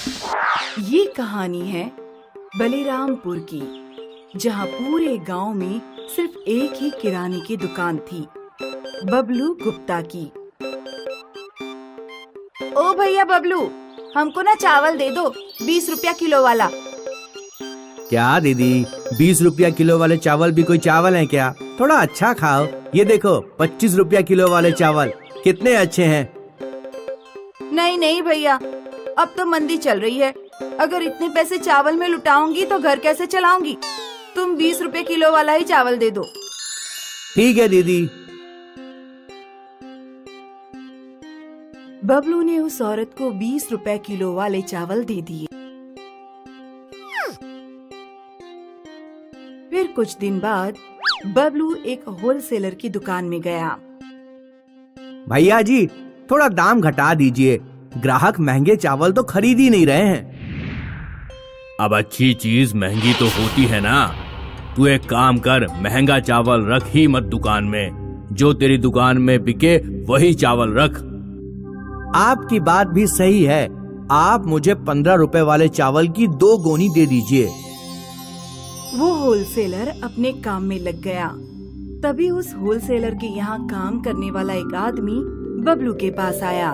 ये कहानी है बलिरामपुर की, जहाँ पूरे गांव में सिर्फ एक ही किराने की दुकान थी, बबलू गुप्ता की। ओ भैया बबलू, हमको ना चावल दे दो, 20 रुपया किलो वाला। क्या दीदी, 20 रुपया किलो वाले चावल भी कोई चावल है क्या? थोड़ा अच्छा खाओ। ये देखो 25 रुपया किलो वाले चावल कितने अच्छे हैं। नहीं नहीं भैया, अब तो मंदी चल रही है, अगर इतने पैसे चावल में लुटाऊंगी तो घर कैसे चलाऊंगी? तुम 20 रुपए किलो वाला ही चावल दे दो। ठीक है दीदी। बबलू ने उस औरत को 20 रुपए किलो वाले चावल दे दिए। फिर कुछ दिन बाद बबलू एक होलसेलर की दुकान में गया। भैया जी, थोड़ा दाम घटा दीजिए, ग्राहक महंगे चावल तो खरीद ही नहीं रहे हैं। अब अच्छी चीज महंगी तो होती है ना। तू एक काम कर, महंगा चावल रख ही मत दुकान में, जो तेरी दुकान में बिके वही चावल रख। आपकी बात भी सही है, आप मुझे 15 रुपए वाले चावल की 2 गोनी दे दीजिए। वो होलसेलर अपने काम में लग गया। तभी उस होलसेलर के यहाँ काम करने वाला एक आदमी बबलू के पास आया।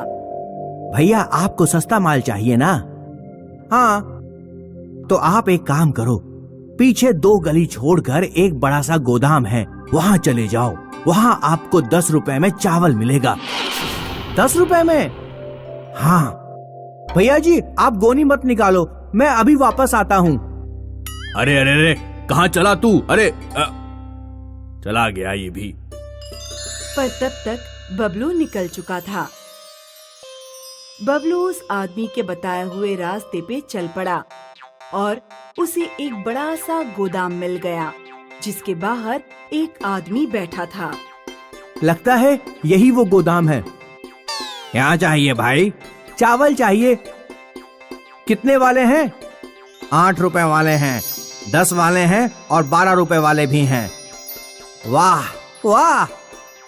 भैया, आपको सस्ता माल चाहिए ना? हाँ, तो आप एक काम करो, पीछे 2 गली छोड़कर एक बड़ा सा गोदाम है, वहाँ चले जाओ। वहाँ आपको 10 रुपए में चावल मिलेगा। 10 रुपए में? हाँ। भैया जी, आप गोनी मत निकालो, मैं अभी वापस आता हूँ। अरे अरे अरे, कहाँ चला तू? अरे चला गया ये भी। पर तब तक बबलू निकल चुका था। बबलू उस आदमी के बताए हुए रास्ते पे चल पड़ा और उसे एक बड़ा सा गोदाम मिल गया, जिसके बाहर एक आदमी बैठा था। लगता है यही वो गोदाम है। क्या चाहिए भाई? चावल चाहिए। कितने वाले हैं? 8 रुपए वाले हैं, 10 वाले हैं और 12 रुपए वाले भी हैं। वाह वाह,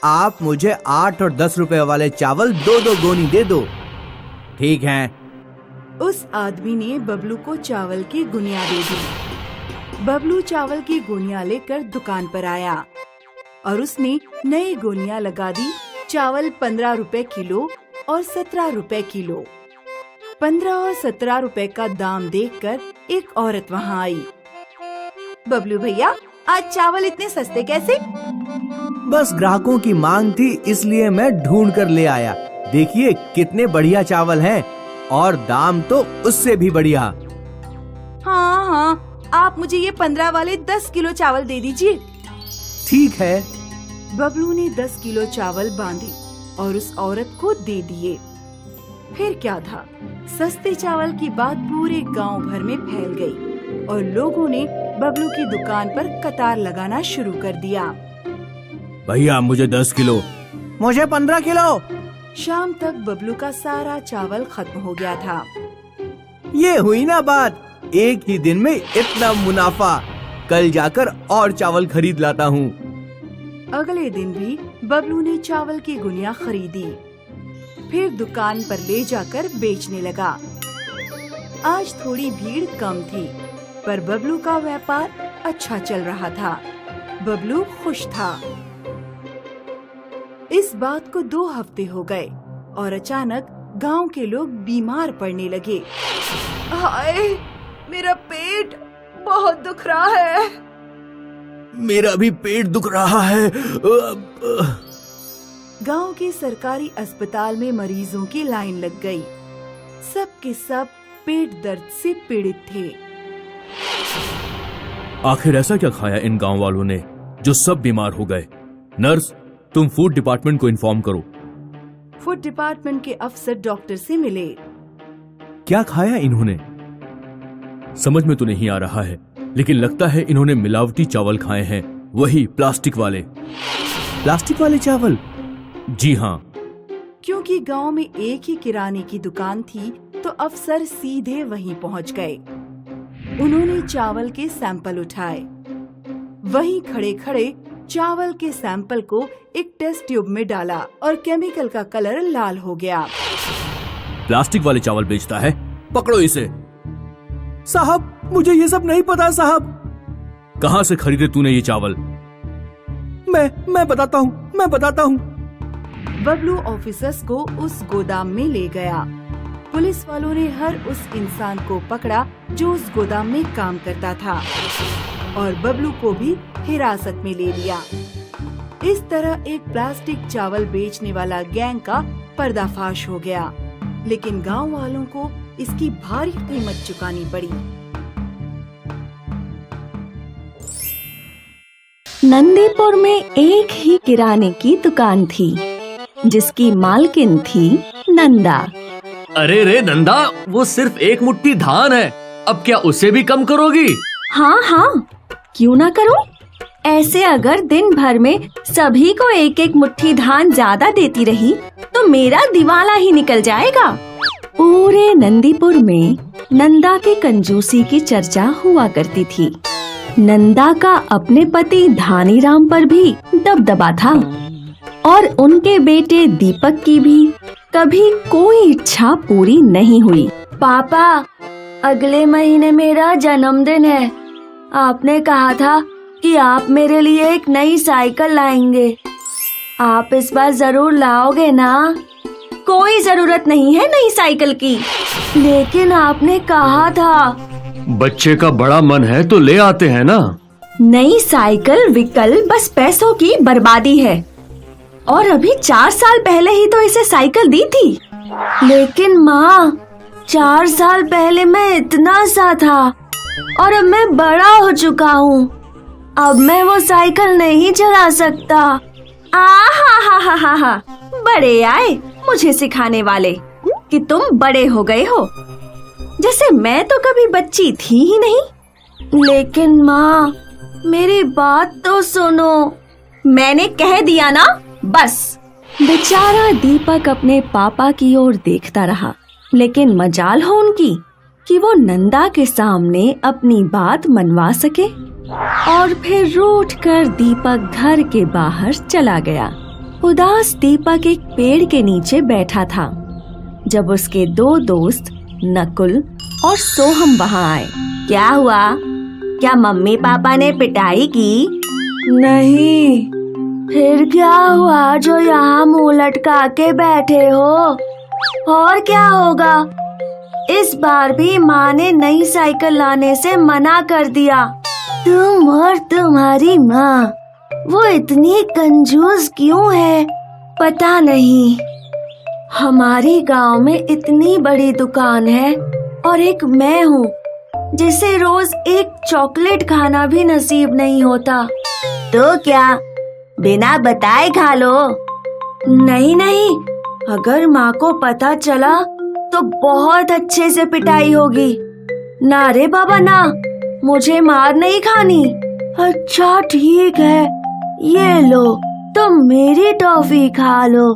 आप मुझे 8 और 10 रुपए वाले चावल 2-2 गोनी दे दो। ठीक है। उस आदमी ने बबलू को चावल की गुनिया दे दी। बबलू चावल की गुनिया लेकर दुकान पर आया और उसने नई गुनिया लगा दी। चावल 15 रुपए किलो और 17 रुपए किलो। 15 और 17 रुपए का दाम देखकर एक औरत वहाँ आई। बबलू भैया, आज चावल इतने सस्ते कैसे? बस ग्राहकों की मांग थी, इसलिए मैं ढूंढ कर ले आया। देखिए कितने बढ़िया चावल हैं और दाम तो उससे भी बढ़िया। हाँ हाँ, आप मुझे ये 15 वाले 10 किलो चावल दे दीजिए। ठीक है। बबलू ने 10 किलो चावल बांधे और उस औरत को दे दिए। फिर क्या था, सस्ते चावल की बात पूरे गांव भर में फैल गई और लोगों ने बबलू की दुकान पर कतार लगाना शुरू कर दिया। भैया, मुझे 10 किलो। मुझे 15 किलो। शाम तक बबलू का सारा चावल खत्म हो गया था। ये हुई ना बात, एक ही दिन में इतना मुनाफा। कल जाकर और चावल खरीद लाता हूँ। अगले दिन भी बबलू ने चावल की गुनिया खरीदी, फिर दुकान पर ले जाकर बेचने लगा। आज थोड़ी भीड़ कम थी, पर बबलू का व्यापार अच्छा चल रहा था। बबलू खुश था। इस बात को 2 हफ्ते हो गए और अचानक गांव के लोग बीमार पड़ने लगे। हाय, मेरा पेट बहुत दुख रहा है। मेरा भी पेट दुख रहा है। गांव के सरकारी अस्पताल में मरीजों की लाइन लग गई। सब के सब पेट दर्द से पीड़ित थे। आखिर ऐसा क्या खाया इन गांव वालों ने जो सब बीमार हो गए? नर्स, तुम फूड डिपार्टमेंट को इन्फॉर्म करो। फूड डिपार्टमेंट के अफसर डॉक्टर से मिले। क्या खाया इन्होंने? समझ में तो नहीं आ रहा है, लेकिन लगता है इन्होंने मिलावटी चावल खाए हैं, वही प्लास्टिक वाले। प्लास्टिक वाले चावल? जी हाँ। क्योंकि गांव में एक ही किराने की दुकान थी, तो अफसर सीधे वहीं पहुंच गए। उन्होंने चावल के सैंपल उठाए। वहीं खड़े खड़े चावल के सैंपल को एक टेस्ट ट्यूब में डाला और केमिकल का कलर लाल हो गया। प्लास्टिक वाले चावल बेचता है? पकड़ो इसे। साहब मुझे ये सब नहीं पता साहब। कहां से खरीदे तूने ये चावल? मैं बताता हूँ। बबलू ऑफिसर्स को उस गोदाम में ले गया। पुलिस वालों ने हर उस इंसान को पकड़ा जो उस गोदाम में काम करता था और बबलू को भी हिरासत में ले लिया। इस तरह एक प्लास्टिक चावल बेचने वाला गैंग का पर्दाफाश हो गया, लेकिन गांव वालों को इसकी भारी कीमत चुकानी पड़ी। नंदीपुर में एक ही किराने की दुकान थी जिसकी मालकिन थी नंदा। अरे रे नंदा, वो सिर्फ एक मुट्ठी धान है, अब क्या उसे भी कम करोगी? हाँ, क्यों ना करूं? ऐसे अगर दिन भर में सभी को एक एक मुट्ठी धान ज्यादा देती रही तो मेरा दिवाला ही निकल जाएगा। पूरे नंदीपुर में नंदा की कंजूसी की चर्चा हुआ करती थी। नंदा का अपने पति धानीराम पर भी दबदबा था और उनके बेटे दीपक की भी कभी कोई इच्छा पूरी नहीं हुई। पापा, अगले महीने मेरा जन्मदिन है। आपने कहा था कि आप मेरे लिए एक नई साइकिल लाएंगे। आप इस बार जरूर लाओगे ना? कोई जरूरत नहीं है नई साइकिल की। लेकिन आपने कहा था। बच्चे का बड़ा मन है तो ले आते हैं ना। नई साइकिल विकल्प बस पैसों की बर्बादी है और अभी 4 साल पहले ही तो इसे साइकिल दी थी। लेकिन माँ, 4 साल पहले मैं इतना सा था और अब मैं बड़ा हो चुका हूँ। अब मैं वो साइकिल नहीं चला सकता। हा, बड़े आए मुझे सिखाने वाले कि तुम बड़े हो गए हो, जैसे मैं तो कभी बच्ची थी ही नहीं। लेकिन माँ, मेरी बात तो सुनो। मैंने कह दिया ना, बस। बेचारा दीपक अपने पापा की ओर देखता रहा, लेकिन मजाल हो उनकी कि वो नंदा के सामने अपनी बात मनवा सके। और फिर रूठ कर दीपक घर के बाहर चला गया। उदास दीपक एक पेड़ के नीचे बैठा था जब उसके 2 दोस्त नकुल और सोहम वहाँ आए। क्या हुआ? क्या मम्मी पापा ने पिटाई की? नहीं। फिर क्या हुआ जो यहाँ मुंह लटका के बैठे हो? और क्या होगा? इस बार भी माँ ने नई साइकिल लाने से मना कर दिया। तुम और तुम्हारी माँ, वो इतनी कंजूस क्यों है पता नहीं। हमारी गांव में इतनी बड़ी दुकान है और एक मैं हूँ जिसे रोज एक चॉकलेट खाना भी नसीब नहीं होता। तो क्या बिना बताए खा लो? नहीं, अगर माँ को पता चला तो बहुत अच्छे से पिटाई होगी। ना रे बाबा ना, मुझे मार नहीं खानी। अच्छा ठीक है, ये लो, तुम मेरी टॉफी खा लो,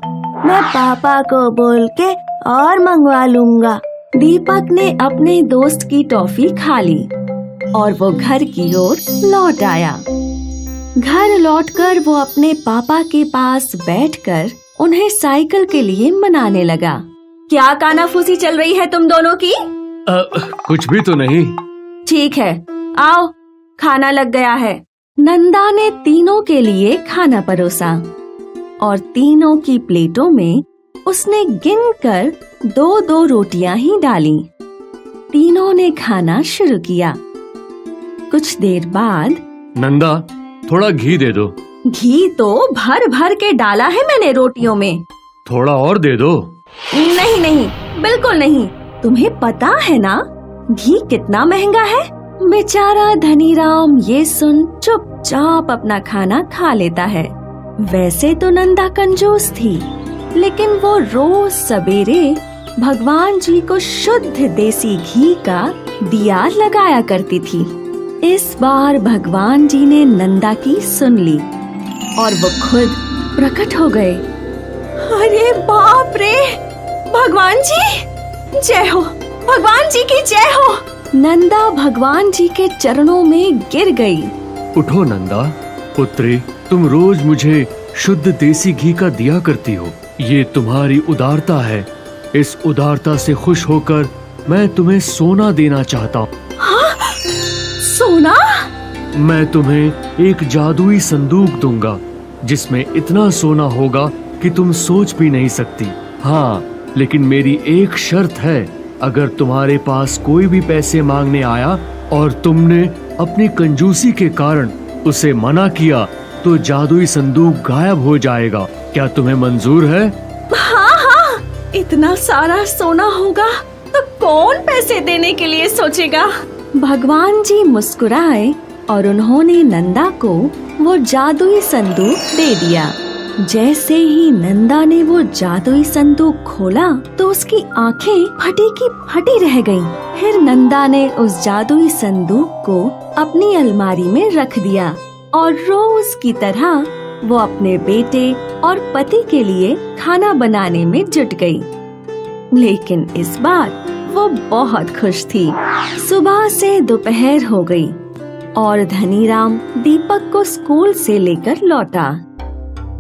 मैं पापा को बोल के और मंगवा लूंगा। दीपक ने अपने दोस्त की टॉफी खा ली और वो घर की ओर लौट आया। घर लौटकर वो अपने पापा के पास बैठकर उन्हें साइकिल के लिए मनाने लगा। क्या कानाफूसी चल रही है तुम दोनों की? कुछ भी तो नहीं। ठीक है, आओ, खाना लग गया है। नंदा ने तीनों के लिए खाना परोसा और तीनों की प्लेटों में उसने गिनकर 2-2 रोटियां ही डाली। तीनों ने खाना शुरू किया। कुछ देर बाद, नंदा, थोड़ा घी दे दो। घी तो भर भर के डाला है मैंने रोटियों में। थोड़ा और दे दो। नहीं, बिल्कुल नहीं। तुम्हें पता है ना घी कितना महंगा है? बेचारा धनीराम ये सुन चुपचाप अपना खाना खा लेता है। वैसे तो नंदा कंजूस थी, लेकिन वो रोज सवेरे भगवान जी को शुद्ध देसी घी का दिया लगाया करती थी। इस बार भगवान जी ने नंदा की सुन ली और वो खुद प्रकट हो गए। अरे बाप रे! भगवान जी, जय हो! भगवान जी की जय हो! नंदा भगवान जी के चरणों में गिर गई। उठो नंदा, पुत्री, तुम रोज मुझे शुद्ध देसी घी का दिया करती हो। ये तुम्हारी उदारता है। इस उदारता से खुश होकर मैं तुम्हें सोना देना चाहता हूँ। सोना? मैं तुम्हें एक जादुई संदूक दूंगा जिसमें इतना सोना होगा कि तुम सोच भी नहीं सकती। हाँ, लेकिन मेरी एक शर्त है, अगर तुम्हारे पास कोई भी पैसे मांगने आया और तुमने अपनी कंजूसी के कारण उसे मना किया तो जादुई संदूक गायब हो जाएगा। क्या तुम्हें मंजूर है? हाँ हाँ, इतना सारा सोना होगा तो कौन पैसे देने के लिए सोचेगा। भगवान जी मुस्कुराए और उन्होंने नंदा को वो जादुई संदूक दे दिया। जैसे ही नंदा ने वो जादुई संदूक खोला तो उसकी आंखें फटी की फटी रह गईं। फिर नंदा ने उस जादुई संदूक को अपनी अलमारी में रख दिया और रोज की तरह वो अपने बेटे और पति के लिए खाना बनाने में जुट गई। लेकिन इस बार वो बहुत खुश थी। सुबह से दोपहर हो गई और धनीराम दीपक को स्कूल से लेकर लौटा।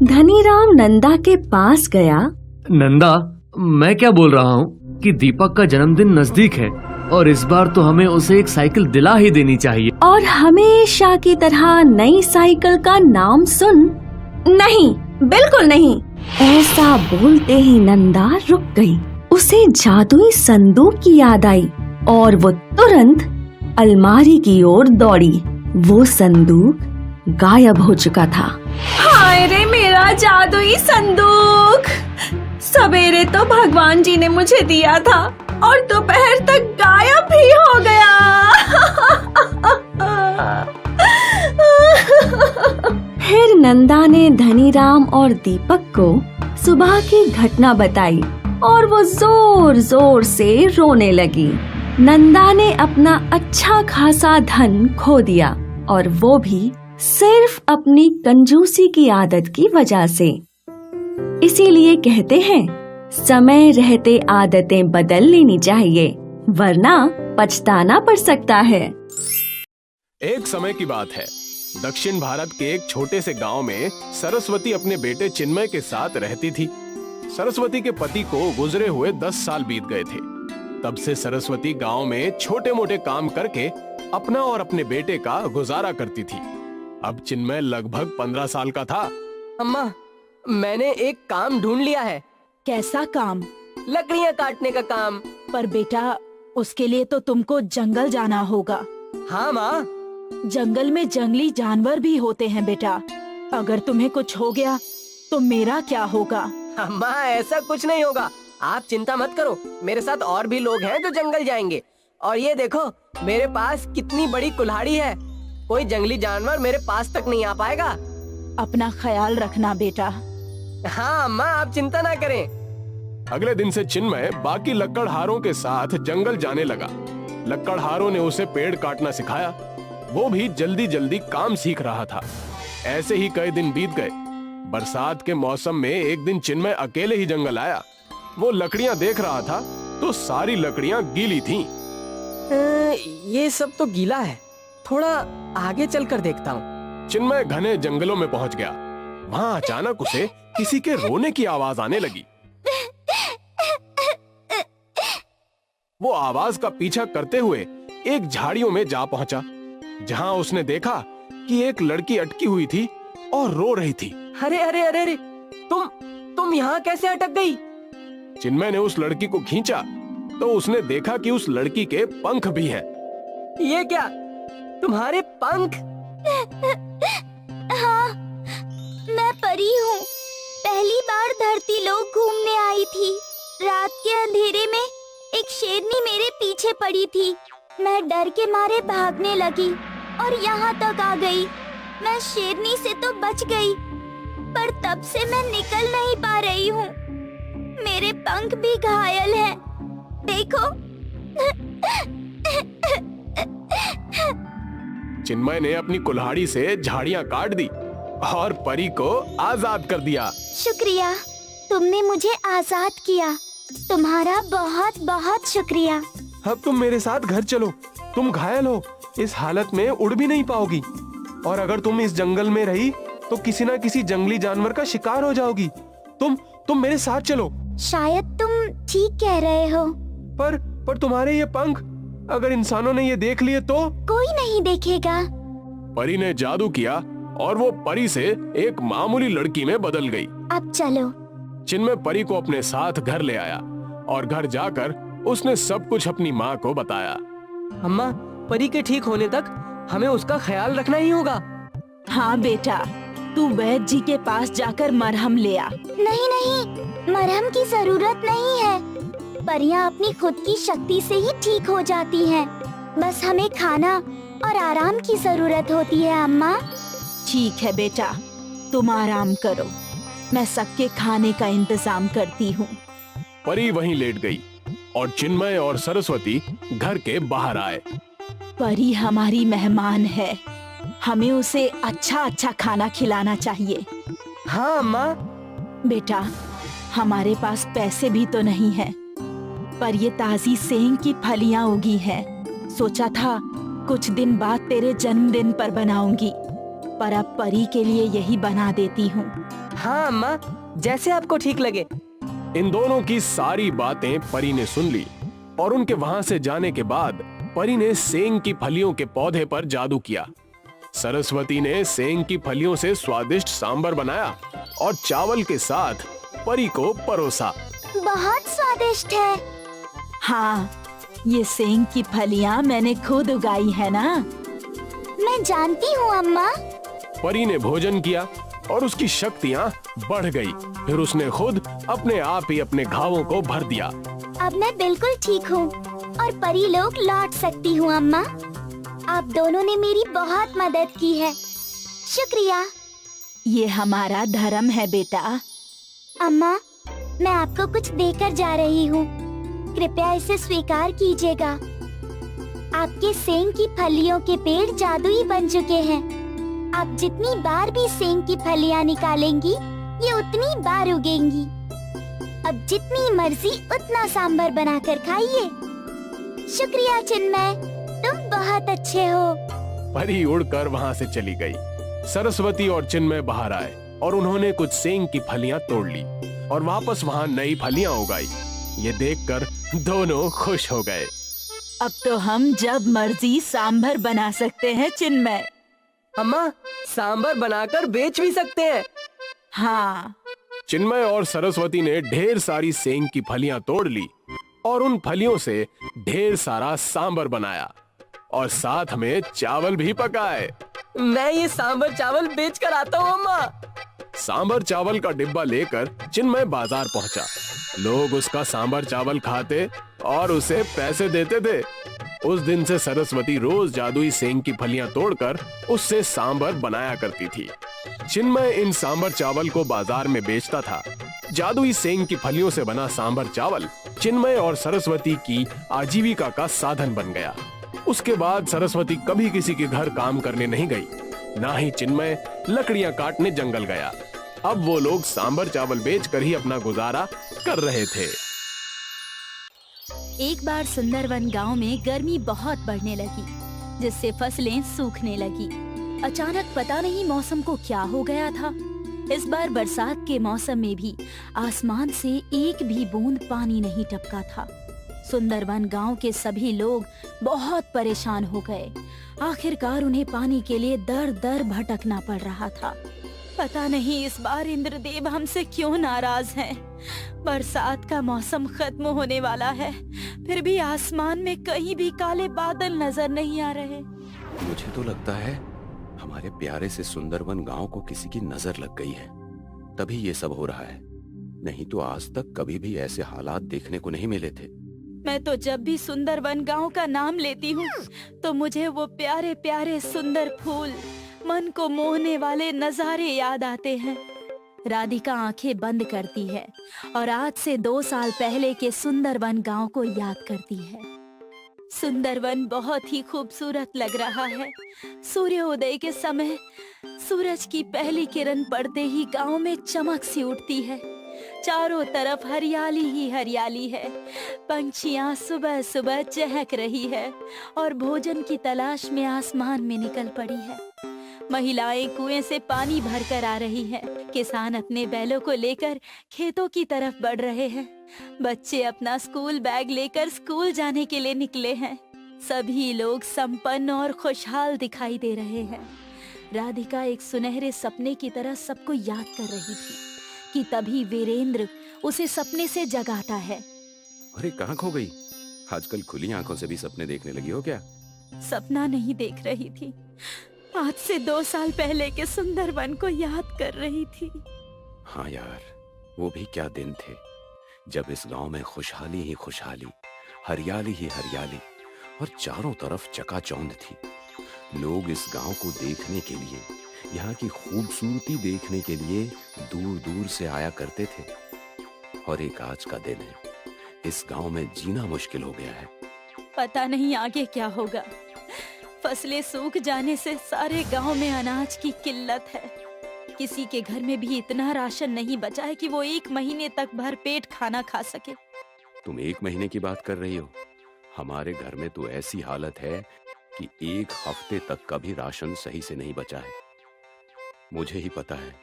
धनीराम नंदा के पास गया। नंदा, मैं क्या बोल रहा हूँ कि दीपक का जन्मदिन नजदीक है और इस बार तो हमें उसे एक साइकिल दिला ही देनी चाहिए। और हमेशा की तरह नई साइकिल का नाम सुन, नहीं, बिल्कुल नहीं। ऐसा बोलते ही नंदा रुक गई। उसे जादुई संदूक की याद आई और वो तुरंत अलमारी की ओर दौड़ी। वो संदूक गायब हो चुका था। हाय रे मेरा जादुई संदूक! सवेरे तो भगवान जी ने मुझे दिया था और दोपहर तक गायब भी हो गया। फिर नंदा ने धनीराम और दीपक को सुबह की घटना बताई और वो जोर जोर से रोने लगी। नंदा ने अपना अच्छा खासा धन खो दिया और वो भी सिर्फ अपनी कंजूसी की आदत की वजह से। इसीलिए कहते हैं, समय रहते आदतें बदल लेनी चाहिए, वरना पछताना पड़ सकता है। एक समय की बात है, दक्षिण भारत के एक छोटे से गांव में सरस्वती अपने बेटे चिन्मय के साथ रहती थी। सरस्वती के पति को गुजरे हुए 10 साल बीत गए थे। तब से सरस्वती गांव में छोटे मोटे काम करके अपना और अपने बेटे का गुजारा करती थी। अब चिन्मय लगभग 15 साल का था। अम्मा, मैंने एक काम ढूंढ लिया है। कैसा काम? लकड़ियाँ काटने का काम। पर बेटा, उसके लिए तो तुमको जंगल जाना होगा। हाँ माँ। जंगल में जंगली जानवर भी होते हैं बेटा। अगर तुम्हें कुछ हो गया तो मेरा क्या होगा? अम्मा, ऐसा कुछ नहीं होगा, आप चिंता मत करो। मेरे साथ और भी लोग हैं जो जंगल जाएंगे। और ये देखो, मेरे पास कितनी बड़ी कुल्हाड़ी है। कोई जंगली जानवर मेरे पास तक नहीं आ पाएगा। अपना ख्याल रखना बेटा। हाँ अम्मा, आप चिंता ना करें। अगले दिन से चिन्मय बाकी लकड़हारों के साथ जंगल जाने लगा। लकड़हारों ने उसे पेड़ काटना सिखाया। वो भी जल्दी जल्दी काम सीख रहा था। ऐसे ही कई दिन बीत गए। बरसात के मौसम में एक दिन चिन्मय अकेले ही जंगल आया। वो लकड़ियां देख रहा था तो सारी लकड़ियां गीली थीं। ये सब तो गीला है, थोड़ा आगे चलकर देखता हूँ। चिन्मय घने जंगलों में पहुंच गया। वहाँ अचानक उसे किसी के रोने की आवाज आने लगी। वो आवाज का पीछा करते हुए एक झाड़ियों में जा पहुंचा, जहां उसने देखा कि एक लड़की अटकी हुई थी और रो रही थी। अरे अरे अरे अरे, तुम यहाँ कैसे अटक गई? चिन्मय ने उस लड़की को खींचा तो उसने देखा कि उस लड़की के पंख भी है। ये क्या, तुम्हारे पंख? हाँ, मैं परी हूँ। पहली बार धरती लोक घूमने आई थी। रात के अंधेरे में एक शेरनी मेरे पीछे पड़ी थी। मैं डर के मारे भागने लगी और यहाँ तक आ गई। मैं शेरनी से तो बच गई, पर तब से मैं निकल नहीं पा रही हूँ। मेरे पंख भी घायल हैं। देखो। चिन्मय ने अपनी कुल्हाड़ी से झाड़ियां काट दी और परी को आजाद कर दिया। शुक्रिया, तुमने मुझे आजाद किया। तुम्हारा बहुत बहुत शुक्रिया। अब तुम मेरे साथ घर चलो। तुम घायल हो, इस हालत में उड़ भी नहीं पाओगी। और अगर तुम इस जंगल में रही तो किसी न किसी जंगली जानवर का शिकार हो जाओगी। तुम मेरे साथ चलो। शायद तुम ठीक कह रहे हो। पर पर तुम्हारे ये पंख, अगर इंसानों ने ये देख लिए तो? कोई नहीं देखेगा। परी ने जादू किया और वो परी से एक मामूली लड़की में बदल गई। अब चलो। चिन्मय परी को अपने साथ घर ले आया और घर जाकर उसने सब कुछ अपनी माँ को बताया। अम्मा, परी के ठीक होने तक हमें उसका ख्याल रखना ही होगा। हाँ बेटा, तू वैद्य जी के पास जाकर मरहम ले आ। नहीं नहीं, मरहम की जरूरत नहीं है। परियां अपनी खुद की शक्ति से ही ठीक हो जाती हैं। बस हमें खाना और आराम की जरूरत होती है अम्मा। ठीक है बेटा, तुम आराम करो, मैं सबके खाने का इंतजाम करती हूँ। परी वहीं लेट गई और चिन्मय और सरस्वती घर के बाहर आए। परी हमारी मेहमान है, हमें उसे अच्छा अच्छा खाना खिलाना चाहिए। हाँ अम्मा। बेटा, हमारे पास पैसे भी तो नहीं है, पर ये ताजी सेंग की फलियां उगी है। सोचा था कुछ दिन बाद तेरे जन्मदिन पर बनाऊंगी, पर अब परी के लिए यही बना देती हूँ। हाँ अम्मा, जैसे आपको ठीक लगे। इन दोनों की सारी बातें परी ने सुन ली और उनके वहां से जाने के बाद परी ने सेंग की फलियों के पौधे पर जादू किया। सरस्वती ने सेंग की फलियों से स्वादिष्ट सांबर बनाया और चावल के साथ परी को परोसा। बहुत स्वादिष्ट है। हाँ, ये सेंग की फलियां मैंने खुद उगाई है ना। मैं जानती हूँ अम्मा। परी ने भोजन किया और उसकी शक्तियाँ बढ़ गई। फिर उसने खुद अपने आप ही अपने घावों को भर दिया। अब मैं बिल्कुल ठीक हूँ और परी लोग लौट सकती हूँ अम्मा। आप दोनों ने मेरी बहुत मदद की है, शुक्रिया। ये हमारा धर्म है बेटा। अम्मा, मैं आपको कुछ देकर जा रही हूँ, कृपया इसे स्वीकार कीजिएगा। आपके सेंग की फलियों के पेड़ जादुई बन चुके हैं। आप जितनी बार भी सेंग की फलियां निकालेंगी, ये उतनी बार उगेंगी। अब जितनी मर्जी उतना सांभर बनाकर खाइए। शुक्रिया चिन्मय, तुम बहुत अच्छे हो। परी उड़कर वहां से चली गई। सरस्वती और चिन्मय बाहर आए और उन्होंने कुछ सेंग की फलियां तोड़ ली और वापस वहां नई फलियां उगाई। ये देखकर दोनों खुश हो गए। अब तो हम जब मर्जी सांभर बना सकते हैं चिन्मय। अम्मा, सांबर बनाकर बेच भी सकते हैं। हाँ। चिन्मय और सरस्वती ने ढेर सारी सेंग की फलियां तोड़ ली और उन फलियों से ढेर सारा सांबर बनाया और साथ में चावल भी पकाए। मैं ये सांबर चावल बेच कर आता हूँ अम्मा। सांबर चावल का डिब्बा लेकर चिन्मय बाजार पहुंचा। लोग उसका सांबर चावल खाते और उसे पैसे देते थे। उस दिन से सरस्वती रोज जादुई सेंग की फलियां तोड़कर उससे सांबर बनाया करती थी। चिन्मय इन सांबर चावल को बाजार में बेचता था। जादुई सेंग की फलियों से बना सांबर चावल चिन्मय और सरस्वती की आजीविका का साधन बन गया। उसके बाद सरस्वती कभी किसी के घर काम करने नहीं गई, ना ही चिन्मय लकड़ियां काटने जंगल गया। अब वो लोग सांबर चावल बेचकर ही अपना गुजारा कर रहे थे। एक बार सुंदरवन गांव में गर्मी बहुत बढ़ने लगी, जिससे फसलें सूखने लगी। अचानक पता नहीं मौसम को क्या हो गया था। इस बार बरसात के मौसम में भी आसमान से एक भी बूंद पानी नहीं टपका था। सुंदरवन गांव के सभी लोग बहुत परेशान हो गए। आखिरकार उन्हें पानी के लिए दर दर भटकना पड़ रहा था। पता नहीं इस बार इंद्रदेव हमसे क्यों नाराज हैं। बरसात का मौसम खत्म होने वाला है, फिर भी आसमान में कहीं भी काले बादल नजर नहीं आ रहे। मुझे तो लगता है हमारे प्यारे से सुंदरवन गांव को किसी की नजर लग गई है, तभी ये सब हो रहा है। नहीं तो आज तक कभी भी ऐसे हालात देखने को नहीं मिले थे। मैं तो जब भी सुंदरवन गांव का नाम लेती हूँ तो मुझे वो प्यारे प्यारे सुंदर फूल, मन को मोहने वाले नजारे याद आते हैं। राधिका आंखें बंद करती है और आज से 2 साल पहले के सुंदरवन गांव को याद करती है। सुंदरवन बहुत ही खूबसूरत लग रहा है। सूर्योदय के समय सूरज की पहली किरण पड़ते ही गांव में चमक सी उठती है। चारों तरफ हरियाली ही हरियाली है। पंछियां सुबह सुबह चहक रही है और भोजन की तलाश में आसमान में निकल पड़ी है। महिलाएं कुएं से पानी भरकर आ रही हैं। किसान अपने बैलों को लेकर खेतों की तरफ बढ़ रहे हैं। बच्चे अपना स्कूल बैग लेकर स्कूल जाने के लिए निकले हैं। सभी लोग संपन्न और खुशहाल दिखाई दे रहे हैं। राधिका एक सुनहरे सपने की तरह सबको याद कर रही थी कि तभी वीरेंद्र उसे सपने से जगाता है। अरे कहाँ खो गई? आजकल खुली आंखों से भी सपने देखने लगी हो क्या? सपना नहीं देख रही थी, आज से 2 साल पहले के सुंदरवन को याद कर रही थी। हाँ यार, वो भी क्या दिन थे जब इस गांव में खुशहाली ही खुशहाली, हरियाली ही हरियाली और चारों तरफ चकाचौंध थी। लोग इस गांव को देखने के लिए, यहाँ की खूबसूरती देखने के लिए दूर दूर से आया करते थे। और एक आज का दिन है, इस गांव में जीना मुश्किल हो गया है। पता नहीं आगे क्या होगा। फसलें सूख जाने से सारे गांव में अनाज की किल्लत है। किसी के घर में भी इतना राशन नहीं बचा है कि वो 1 महीने तक भरपेट खाना खा सके। तुम 1 महीने की बात कर रही हो? हमारे घर में तो ऐसी हालत है कि 1 हफ्ते तक का भी राशन सही से नहीं बचा है। मुझे ही पता है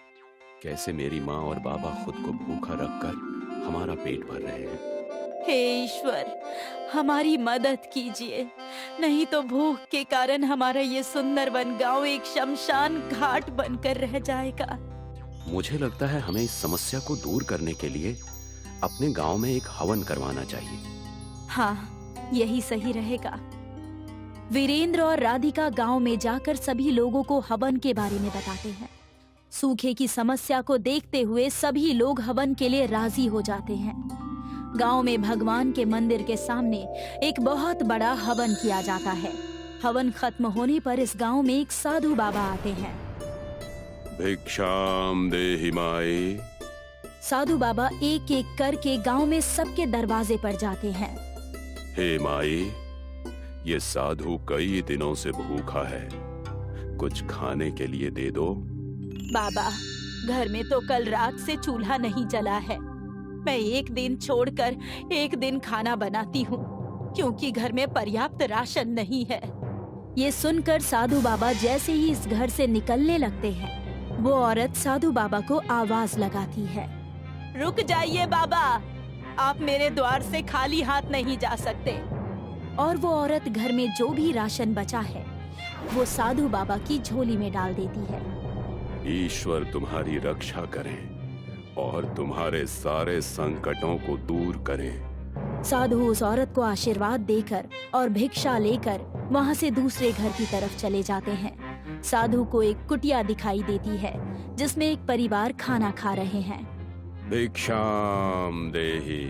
कैसे मेरी माँ और बाबा खुद को भूखा रखकर हमारा पेट भर रहे हैं। हे ईश्वर, हमारी मदद कीजिए, नहीं तो भूख के कारण हमारा ये सुंदरवन गांव एक शमशान घाट बनकर रह जाएगा। मुझे लगता है हमें इस समस्या को दूर करने के लिए अपने गांव में एक हवन करवाना चाहिए। हाँ, यही सही रहेगा। वीरेंद्र और राधिका गांव में जाकर सभी लोगों को हवन के बारे में बताते हैं। सूखे की समस्या को देखते हुए सभी लोग हवन के लिए राजी हो जाते हैं। गांव में भगवान के मंदिर के सामने एक बहुत बड़ा हवन किया जाता है। हवन खत्म होने पर इस गांव में एक साधु बाबा आते हैं। भिक्षाम देहि माई। साधु बाबा एक एक करके गांव में सबके दरवाजे पर जाते हैं। हे माई, ये साधु कई दिनों से भूखा है, कुछ खाने के लिए दे दो। बाबा, घर में तो कल रात से चूल्हा नहीं जला है। मैं 1 दिन छोड़कर 1 दिन खाना बनाती हूँ, क्योंकि घर में पर्याप्त राशन नहीं है। ये सुनकर साधु बाबा जैसे ही इस घर से निकलने लगते हैं, वो औरत साधु बाबा को आवाज लगाती है। रुक जाइए बाबा, आप मेरे द्वार से खाली हाथ नहीं जा सकते। और वो औरत घर में जो भी राशन बचा है वो साधु बाबा की झोली में डाल देती है। ईश्वर तुम्हारी रक्षा करें और तुम्हारे सारे संकटों को दूर करें। साधु उस औरत को आशीर्वाद देकर और भिक्षा लेकर वहाँ से दूसरे घर की तरफ चले जाते हैं। साधु को एक कुटिया दिखाई देती है जिसमें एक परिवार खाना खा रहे हैं। भिक्षाम देहि।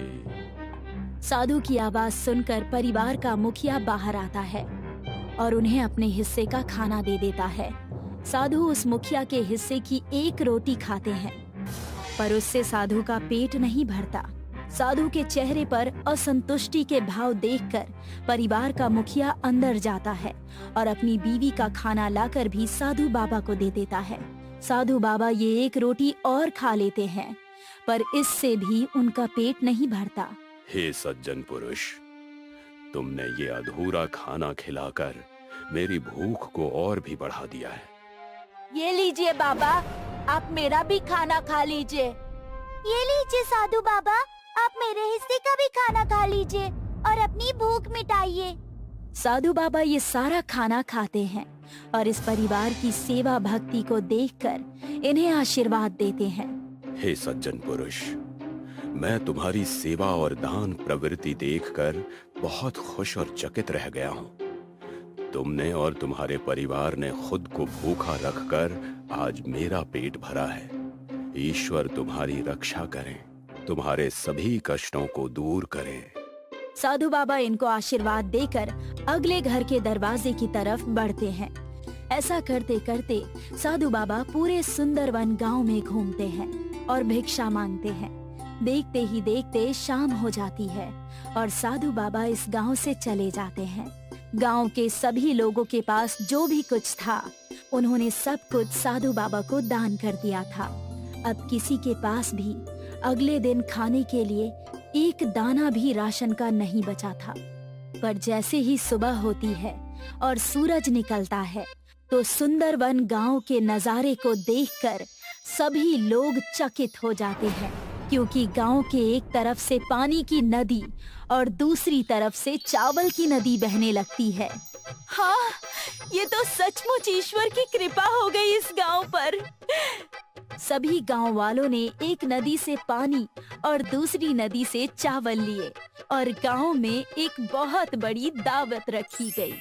साधु की आवाज सुनकर परिवार का मुखिया बाहर आता है और उन्हें अपने हिस्से का खाना दे देता है। साधु उस मुखिया के हिस्से की 1 रोटी खाते हैं, पर उससे साधु का पेट नहीं भरता। साधु के चेहरे पर असंतुष्टि के भाव देखकर परिवार का मुखिया अंदर जाता है और अपनी बीवी का खाना लाकर भी साधु बाबा को दे देता है। साधु बाबा ये 1 रोटी और खा लेते हैं, पर इससे भी उनका पेट नहीं भरता। हे सज्जन पुरुष, तुमने ये अधूरा खाना खिलाकर मेरी भूख को और भी बढ़ा दिया है। ये लीजिए बाबा, आप मेरा भी खाना खा लीजिए। ये लीजिए साधु बाबा, आप मेरे हिस्से का भी खाना खा लीजिए और अपनी भूख मिटाइए। साधु बाबा ये सारा खाना खाते हैं और इस परिवार की सेवा भक्ति को देखकर इन्हें आशीर्वाद देते हैं। हे सज्जन पुरुष, मैं तुम्हारी सेवा और दान प्रवृत्ति देखकर बहुत खुश और चकित रह गया हूँ। तुमने और तुम्हारे परिवार ने खुद को भूखा रखकर आज मेरा पेट भरा है। ईश्वर तुम्हारी रक्षा करें, तुम्हारे सभी कष्टों को दूर करें। साधु बाबा इनको आशीर्वाद देकर अगले घर के दरवाजे की तरफ बढ़ते हैं। ऐसा करते करते साधु बाबा पूरे सुंदरवन गांव में घूमते हैं और भिक्षा मांगते हैं। देखते ही देखते शाम हो जाती है और साधु बाबा इस गांव से चले जाते हैं। गांव के सभी लोगों के पास जो भी कुछ था उन्होंने सब कुछ साधु बाबा को दान कर दिया था। अब किसी के पास भी अगले दिन खाने के लिए 1 दाना भी राशन का नहीं बचा था। पर जैसे ही सुबह होती है और सूरज निकलता है, तो सुंदरवन गांव के नजारे को देखकर सभी लोग चकित हो जाते हैं, क्योंकि गांव के एक तरफ से पानी की नदी और दूसरी तरफ से चावल की नदी बहने लगती है। हाँ, ये तो सचमुच ईश्वर की कृपा हो गई इस गांव पर। सभी गांव वालों ने एक नदी से पानी और दूसरी नदी से चावल लिए और गांव में एक बहुत बड़ी दावत रखी गई।